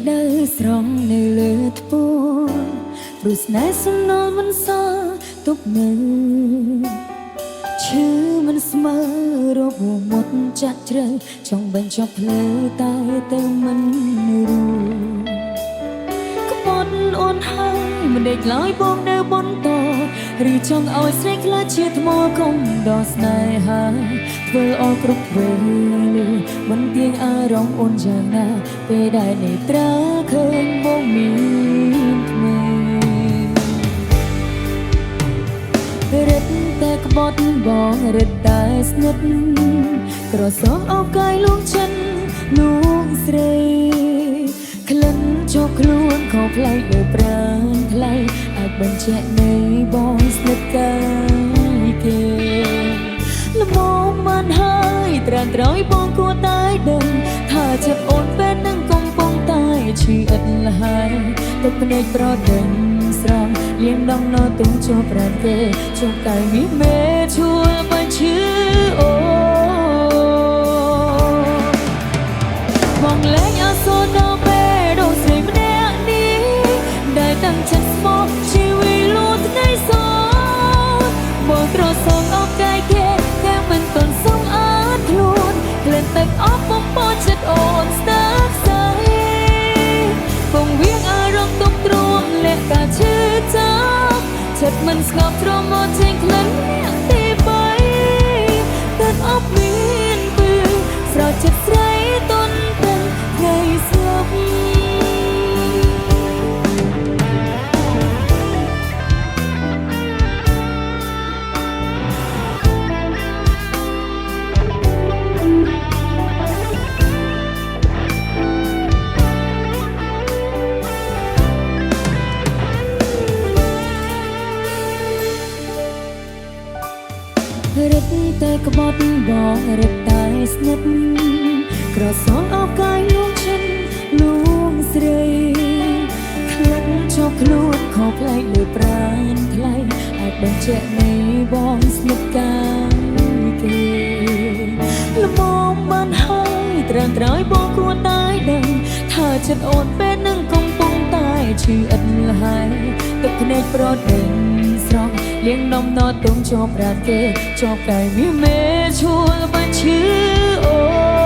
ក្តៅស្រង់នៅលើថ្ពួងព្រោះស្នេហ៍សំណល់មិនសល់ទុកនៅឈឺមិនស្មើរបួសមុតចាក់ជ្រៅចង់បញ្ចប់ផ្លូវតែទៅមិនរួចក្បត់អូនហើយមិនដេកឡើយបងនៅបន្តឬចង់ឲ្យស្រីខ្លាចជាថ្មគុំដល់ស្នេហាធ្វើអស់គ្រប់វេលាមិនទៀងអារម្មណ៍អូនយ៉ាងណាពេលដែលនេត្រាឃើញបងមានថ្មីរឹតតែក្បត់បងរឹតតែស្និទ្ធក្រសងអោបកាយលួងចិនលួងស្រីក្លិនចុកខ្លួនខុសប្លែកលើប្រាណថ្លៃអាចបញ្ជាក់នៃបងស្និទ្ធកាយគេល្មមមិនហើយត្រាំត្រយបងគួរតែដឹងថាចិត្តអូនពេលនឹងកំពុងតែឈឺឥតលហើយទឹកភ្នែកប្រដេញស្រង់លៀងដងនៅទុំជួបប្រាណគេជួបកាយមានមេឈួលបញ្ឈឺអូបងលែងអសូរដល់ពេលរស់ស្រីម្នាក់នេះដែលតាំងចិត្តស្មោះជីវិតលូតថ្ងៃសោបងក្រសងអបកាយគេតែមិនទាន់សមអត់ខ្លួនក្លិនទឹកអប់បំពន់ចិត្តអូនស្ទើរស្អីបងវៀងអារម្មណ៍ទុកទ្រាំលាក់ការឈឺចាប់ចិត្តមិនស្ងប់ទ្រាំមកចេញក្លិនអ្នកទីបីទឹកអប់មានពឺស្រោចចិត្តស្រីទន់តែថ្ងៃស្លាប់រឹតតែក្បត់បងរឹតតែស្និទ្ធក្រសងអោបកាយលួងចិនលួងស្រីក្លិនចុកខ្លួនខុសប្លែកលើប្រាណថ្លៃអាចបញ្ជាក់នៃបងស្និទ្ធកាយគេល្មមបានហើយត្រាំត្រយបងគួរតែដឹងថាចិត្តអូនពេលនឹងកំពុងតែឈឺឥតលហើយទឹកភ្នែកប្រដេញស្រង់លៀងនំណទុំជាប់ប្រាណគេជាប់កាយមានមេឈួលបញ្ឈឺអូ